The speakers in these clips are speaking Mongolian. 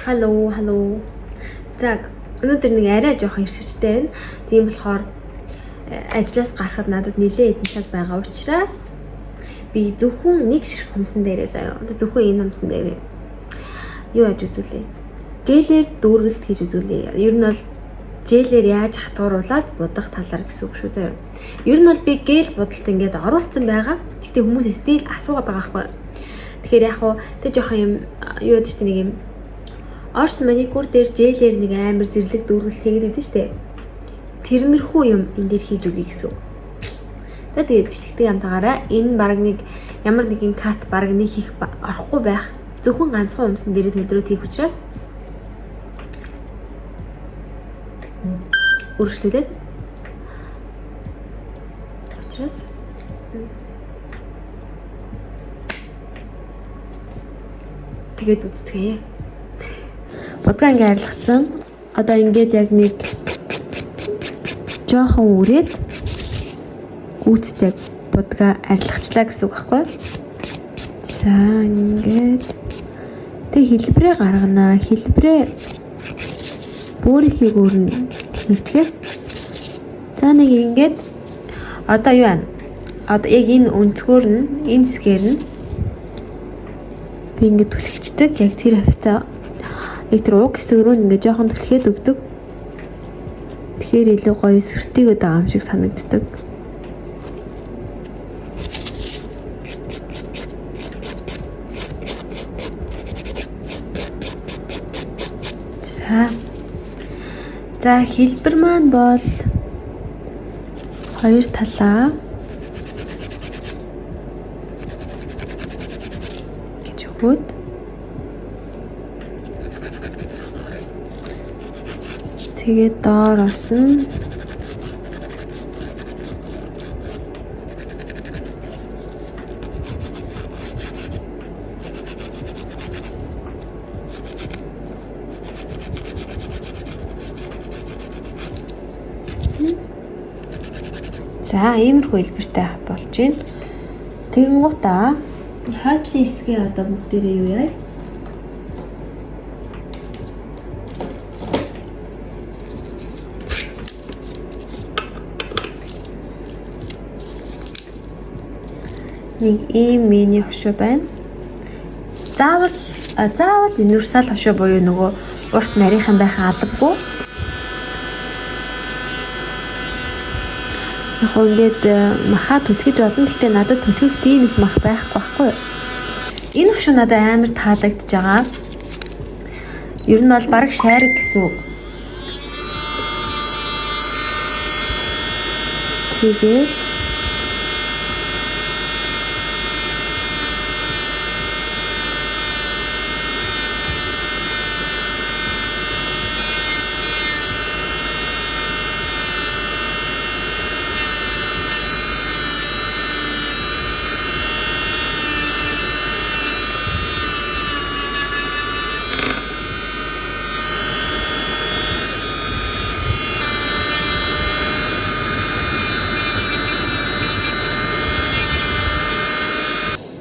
Hello. За өнөөдөр нэг арай жоохон ирсвчтэй байна. Тийм болохоор ажлаас гарахад надад нэлээд хэдэн цаг байгаа учраас би зөвхөн нэг ширхэг хумсан дээрээ заяа. Зөвхөн энэ хумсан дээрээ юу яаж үзүүлээ? Гэлээр дүүргэлт хийж үзүүлээ. Ер нь бол жээлээр яаж хатууруулаад будах талаар гэсэн үг шүү заяа. Ер нь бол би гээл будалт ингээд оруулсан байгаа. Гэхдээ хүмүүс стил асуугаад байгаа байхгүй. Тэгэхээр яг хуу тэг жоохон юм юу гэдэг чинь нэг юм Орс маникюр дээр жээлээр нэг амар зэрлэг дүүргэлт хийгээд байдаг шүү дээ. Тэрнэрхүү юм энэ дээр хийж өгье гэсэн. За тэгээд бичлэгтэй хамтаагаараа энэ баг нэг ямар нэгэн кат баг нэг хийх орохгүй байх. Зөвхөн ганцхан өмсөн дээрээ төлрөөд хийх учраас үргэлжлүүлээд учраас тэгээд үзцгээе. Бодгаа ингээ арилгацсан. Одоо ингээд яг нэг жоохон үрээд гүйцэд бодгаа арилгачлаа гэсэн үг байхгүй. За ингээд тэг хэлбэрээ гаргана. Хэлбэрээ бүрийнхийг өөрнө хийчихээс. За нэг ингээд одоо юу вэ? Одоо яг энэ өнцгөр нь энэ хэсгээр нь би ингээд түлхэгчдэг. Яг тэр хавтаа яг тэр уг хэсэг рүү ингээд жоохон түлхээд өгдөг. Тэгэхээр илүү гоё сөртийгөө байгаа юм шиг санагддаг. За хэлбэр маань бол хоёр талаа гэж өгөөд тэгээд доороос нь за иймэрхүү хэлбэртэй хат болж байна. Тэгэнгუутаа хойтлын хэсгээ одоо бүгдээрээ юу яа? Нэг ийм миний хошуу байна. Заавал универсал хошуу буюу нөгөө урт нарийнхан байхаа албагүй. Яг ингээд махаа түлхэж болно. Гэхдээ надад түлхэх тийм их мах байхгүй. Энэ хошуу надад амар таалагдж байгаа. Ер нь бол бараг шайраг гэсэн үг. Тэгээд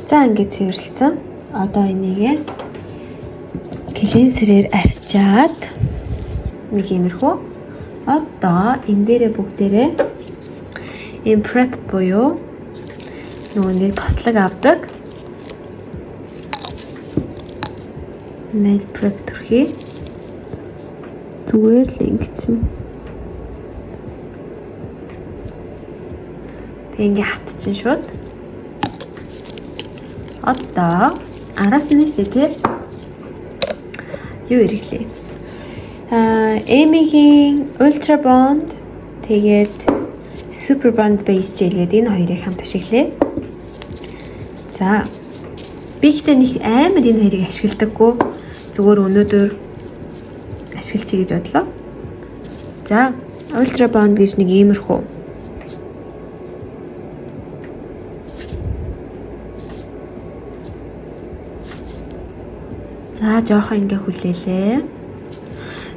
за ингээд цэвэрлэлцэн. Одоо энийгээ клинсерээр арчаад нэг иймэрхүү. Одоо энэ дээрээ бүгдээрээ ийм prep буюу нөгөө нэг тослог авдаг. Nail prep төрхий. Зүгээр л ингэ чинь. Тэг ингээ хат чинь шууд. Одоо араас нь шүү дээ. Юу ирэхлээ? Эмигийн Ultra Bond тэгээд Super Bond Base Gel гэдэг энэ хоёрыг хамт ашиглая. За би ихтэй нэг амар энэ хоёрыг ашигладаггүй. Зүгээр өнөөдөр ашиглачий гэж бодлоо. За Ultra Bond гэж нэг иймэрхүү. За жоохон ингээ хүлээлээ.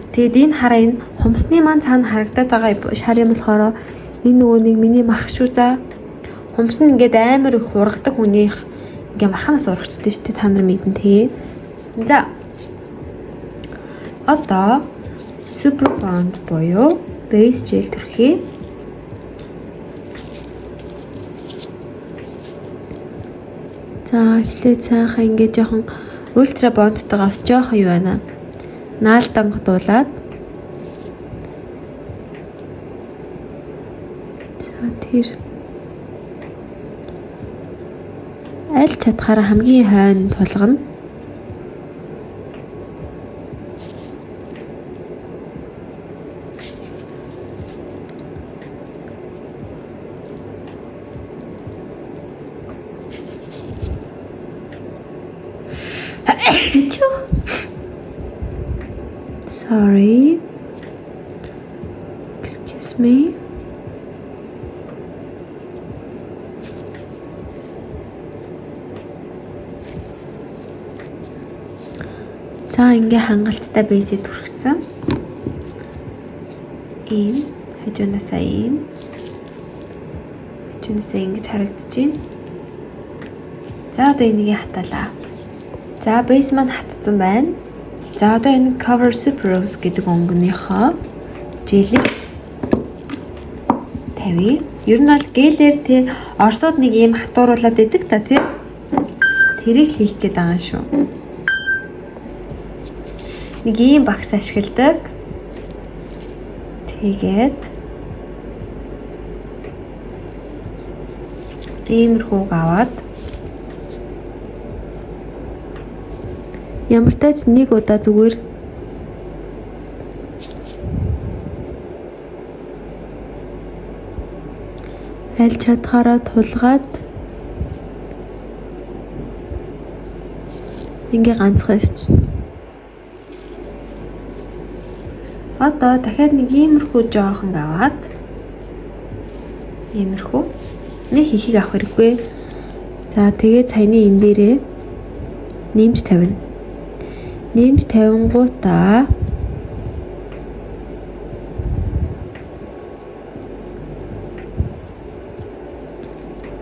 Тэгэд энэ хараа энэ хумсны маань цаана харагдаад байгаа шар юм болохоор энэ нөгөө нэг миний мах шүү за. Хумс нь ингээд амар их ургадаг хүнийх ингээ маханаас урагчдаг шүү дээ. Та нар мэднэ тий. За Одоо Super Bond буюу base gel төрхий. За эхлээд сайхан ингээд жоохон ультра бондтойгоо бас жоохон юу байна. Наалдан дуулаад. За тэр аль чадхаараа хамгийн хойно тулгана. Sorry. Excuse me. За ингээ хангалттай бейсээ түрхсэн. Ийм хажуунаасаа ийм. Хажуунаасаа ингэж харагдаж байна. За одоо энийг хатаалаа. За бейс маань хатсан байна. За одоо энэ Cover Super Rose гэдэг өнгөнийхөө желийг тавья. Ер нь бол гелээр тий орсууд нэг ийм хатууруулаад идэг та тий. Тэрийг хийх гээд байгаа шүү. Нэг ийм багс ашигладаг. Тэгээд иймэрхүү аваад ямар тач нэг удаа зүгээр аль чадхаараа тулгаад ингээ ганцхан өвчин. Одоо дахиад нэг иймэрхүү жоохон аваад иймэрхүү нэг хийхийг авах хэрэггүй. За тэгээд саяны энэ дээрээ нэмж тавина. Нэмж тавингуудаа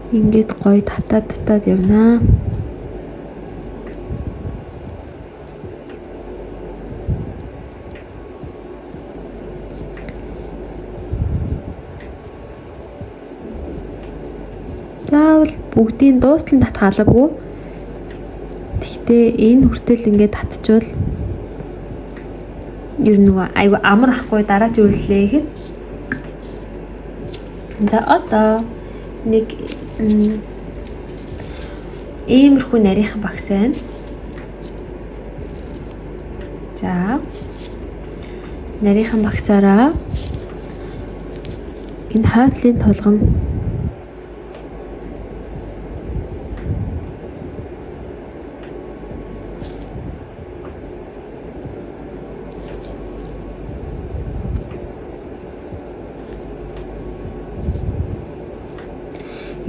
ингээд гоё татаад явнаа. Заавал бүгдийн дуустал татгаалаагүй. Гэхдээ энэ хүртэл ингээд татчихвал ер нь нөгөө айгу амар ахгүй дараа нь үлээ гэхэд. За одоо нэг иймэрхүү нарийнхан багс байна. За нарийнхан багсаараа энэ хойтлын тулгана.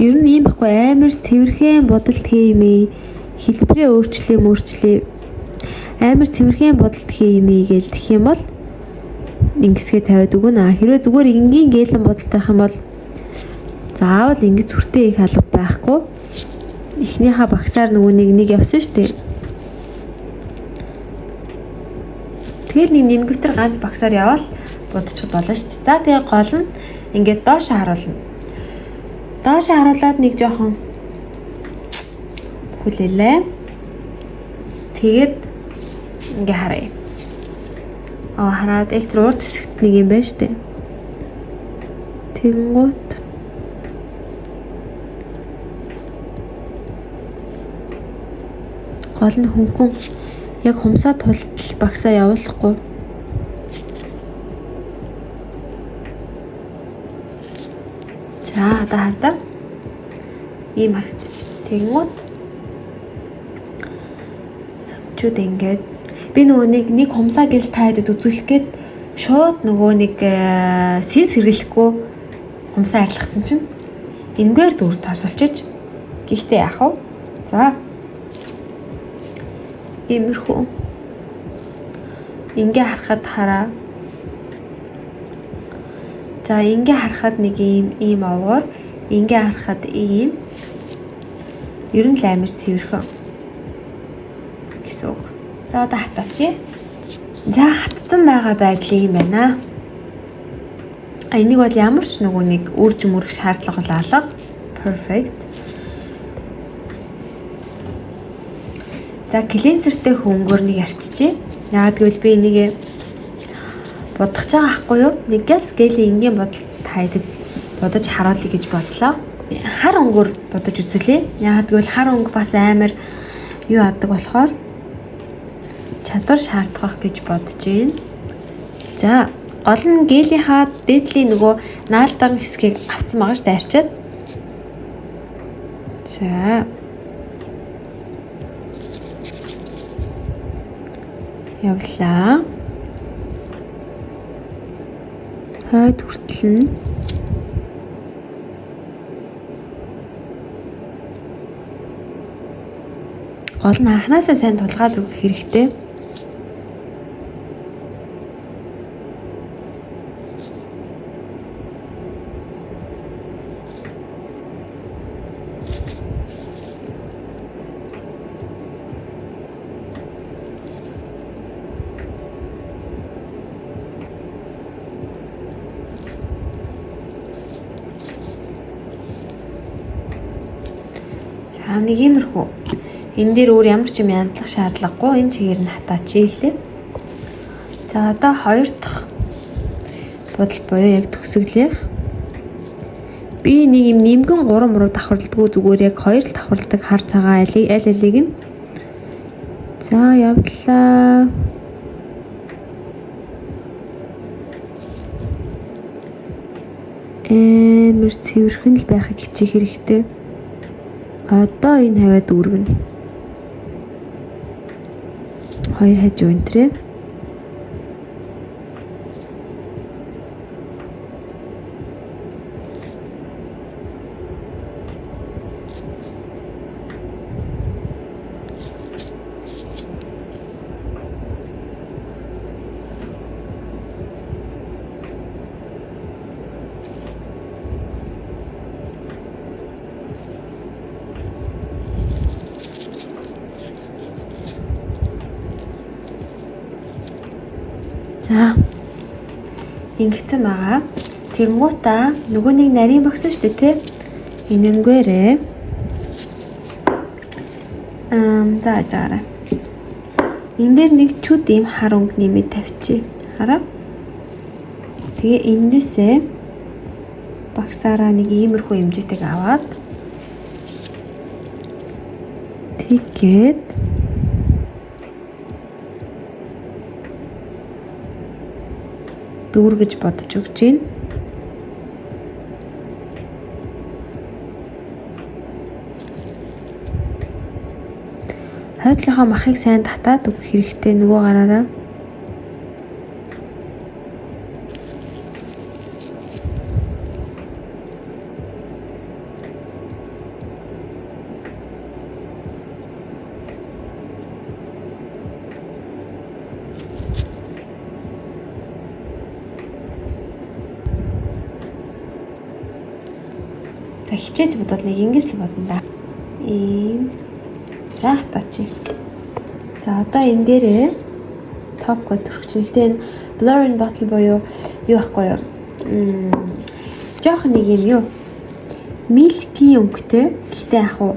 Ер нь ийм байхгүй амар цэвэрхэн бодолт хиймээ хэлбэрээ өөрчлөе амар цэвэрхэн бодолт хиймээ гэж тэгэх юм бол ингэсгээ тавиад өгнө. Хэрвээ зүгээр энгийн гэлэн бодолтой байх юм бол заавал ингэж зүртэй их алга байхгүй. Эхнийхээ багсаар нөгөө нэг явсан шүү дээ. Тэгэл нэг нэмгвтер ганц багсаар явал будчих болно шүү дээ. За тэгээ гол нь ингээд доошо харуулна. Доошо харуулад нэг жоохон хүлээлээ. Тэгээд ингээ харъя. Хараад электр урд хэсэгт нэг юм байна штэ. Тэгэнгუთ гол нь хөнгөн яг хумсаа тултал багсаа явуулахгүй. За одоо хардаа ийм харагдчих. Тэгэнгუთ чүүд ингээд би нөгөө нэг хумсаа гэлс таадаг үзүүлэх гээд шууд нөгөө нэг син сэргэлэхгүй хумсаа арилгацсан чинь энэгээр дүр тосолчиж гэхдээ яах вэ? За иймэрхүү ингээ харахад хараа. За ингээ харахад нэг ийм овгоор ингээ харахад ийм ер нь л амар цэвэрхэн гэсэн үг. За одоо хатаач. За хатцсан байгаа байдлыг юм байна. Энийг бол ямар ч нөгөө нэг үрж мөрөх шаардлага бол алга. Perfect. За клинсертэй хөнгөөр нэг арчижээ. Яагаад гэвэл би энийг будах байгаа ахгүй юу? Нэг скелийн энгийн бодол тайдад бодож харуулъя гэж бодлоо. Хар өнгөөр бодож үзүүлээ. Яагаад гэвэл хар өнгө бас амар юу адаг болохоор чадвар шаардах гэж бодож байна. За, гол нь гелийнхаа дээдлийн нөгөө наалдан хэсгийг авцсан байгаа ш дайрчаад. За. Явлаа. Хойд хүртэл нь гол нь анханасаа сайн тулгаад өгөх хэрэгтэй. За нэг иймэрхүү. Энэ дээр өөр ямар ч юм янзлах шаардлагагүй. Энэ чигээр нь хатаачих эхлэв. За одоо хоёр дахь бодол буюу яг төгсгөлийнх. Би нэг юм нэмгэн 3 руу давхарлдаггүй зүгээр яг 2 л давхарладаг хар цагаан аль алиг нь. За явдлаа. Мэр цэвэрхэн л байхыг хичээх хэрэгтэй. Одоо энэ хаваад үүргэн. Хоёр хажуу энтрээ. За. Ингэсэн байгаа. Тэнгуутаа нөгөө нэг нарийн багс шүү дээ тий. Энэнгээрээ за ажаараа. Энэ дээр нэг чүд ийм хар өнгө нэмээд тавьчих. Хараа. Тэгээ энээсээ багсаараа нэг иймэрхүү хэмжээтэйг аваад тэгээд дүүргэж бодож өгч байна. Хойдлынхаа махыг сайн татаад өгөх хэрэгтэй нөгөө гараараа. За хичээж бодвол нэг ингэж л бодно да. За бачи. За одоо энэ дээрээ топ гоо төрөгч нэгтэй энэ blur in bottle буюу юу ахгүй юу? Жоох нэг юм юу? Milky өнгөтэй. Гэхдээ яг уу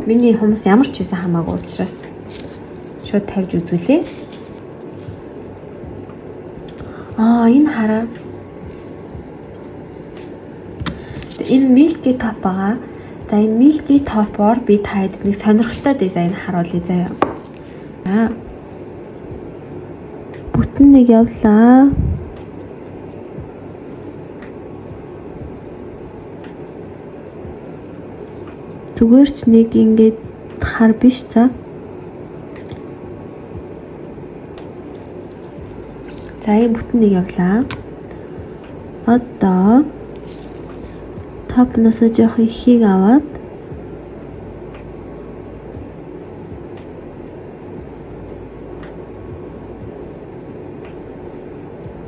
миний хүмүүс ямар ч байсан хамаагүй учраас шууд тавьж үзүүлээ. Энэ хараа. Энэ Milky top байгаа. За энэ Milky top-оор би таад нэг сонирхолтой дизайн харуулъя заяа. Бүтэн нэг явлаа. Зүгээр ч нэг ингээд хар биш за. За энэ бүтэн нэг явлаа. Одоо топноос жоох ихийг аваад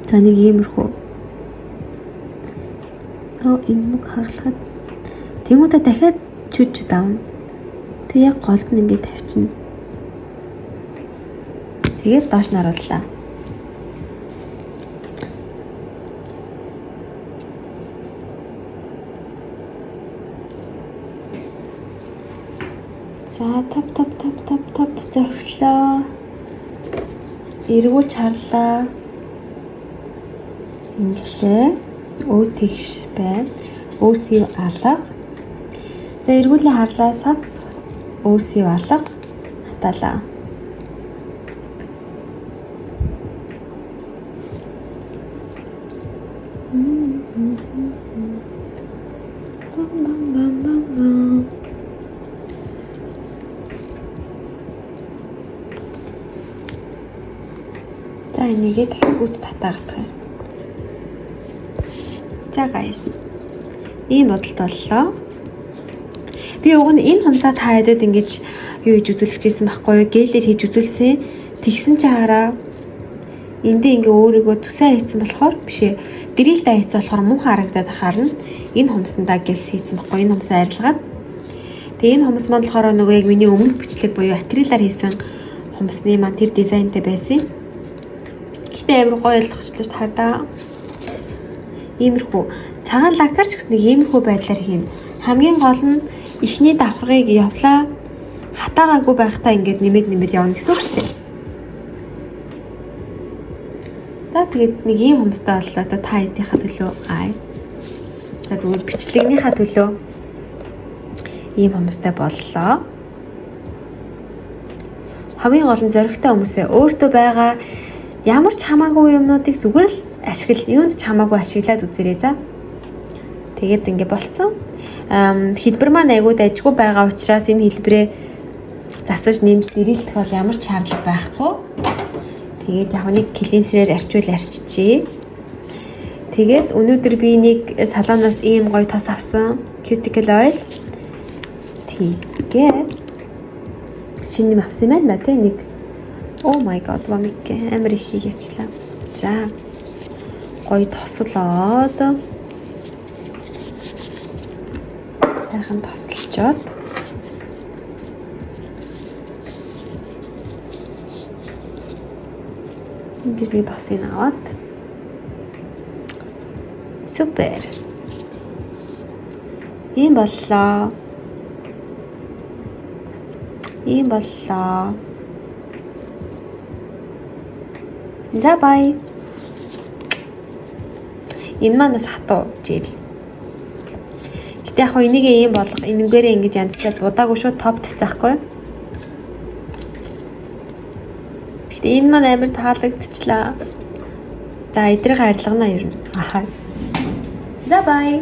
за нэг иймэрхүү энэ мөг хаглахад тэмүүтэ дахиад чүж давна. Тэг яг голд нь ингээд тавьчихна. Тэгээд доош нь харууллаа. боллоо. Эргүүлж харлаа. Инглээ. Өө тэгш байна. Өөсөв алга. За эргүүлээ харлаа. Сав өөсөв алга. Хаталаа. За энийгээ дахин гүйц татаагаах юм. За guys. Ийм бодолтой боллоо. Би уг нь энэ хумсаа та хэдэд ингэж юу хийж үзүүлэх гэсэн байхгүй юу? Гээлээр хийж үзүүлсэн. Тэгсэн чи хараа. Эндээ ингээ өөрийгөө тусаа хийцэн болохоор бишээ. Дрилдаа хийцэн болохоор муу харагдаад харна. Энэ хумсандаа гэлс хийцэн байхгүй. Энэ хумсаа арилгаад. Тэгээ энэ хумс маань болохоор нөгөө яг миний өмнөх бичлэг буюу акрилаар хийсэн хумсны маань тэр дизайнтай байсан. Гэтэ амар гоё ялгчлаа шүү хардаа. Иймэрхүү цагаан лакаар ч гэсэн нэг иймэрхүү байдлаар хийн. Хамгийн гол нь ихний давхаргыг явлаа. Хатаагаагүй байхдаа ингээд нэмээд явна гэсэн үг шүү дээ. За тэгээд нэг ийм хумстай боллоо та хэдийнхаа төлөө аа. За зүгээр бичлэгнийхаа төлөө ийм хумстай боллоо. Хамгийн гол нь зоригтой хүмүүсээ өөртөө байгаа ямар ч хамаагүй юмнуудыг зүгээр л юунд ч хамаагүй ашиглаад үзээрэй за. Тэгээд ингэ болцсон. Хэлбэр маань айгуу дайггүй байгаа учраас энэ хэлбэрээ засаж нэмж дэрэлдэх бол ямар ч шаардлага байхгүй. Тэгээд яг нэг клинсерээр арчижээ. Тэгээд өнөөдөр би нэг салоноос ийм гоё тос авсан. Cuticle oil. Тэгээд шинэ юм авсан байна да тий нэг. Oh my god, вамик амар их хийгээчлээ. За. Гоё тослоод сайхан тослолцоод ингэж нэг тосыг аваад супер. Ийм боллоо. За бай. Энэ манаас хатуу жийл. Гэтэ яг энийг ийм болгох, энэгээрээ ингэж янзлаад удаагүй шууд топ тавьцаахгүй. Гэтэ энэ маань амар таалагдчихлаа. За эдрийг арилгана ер нь. Ахаа. За бай.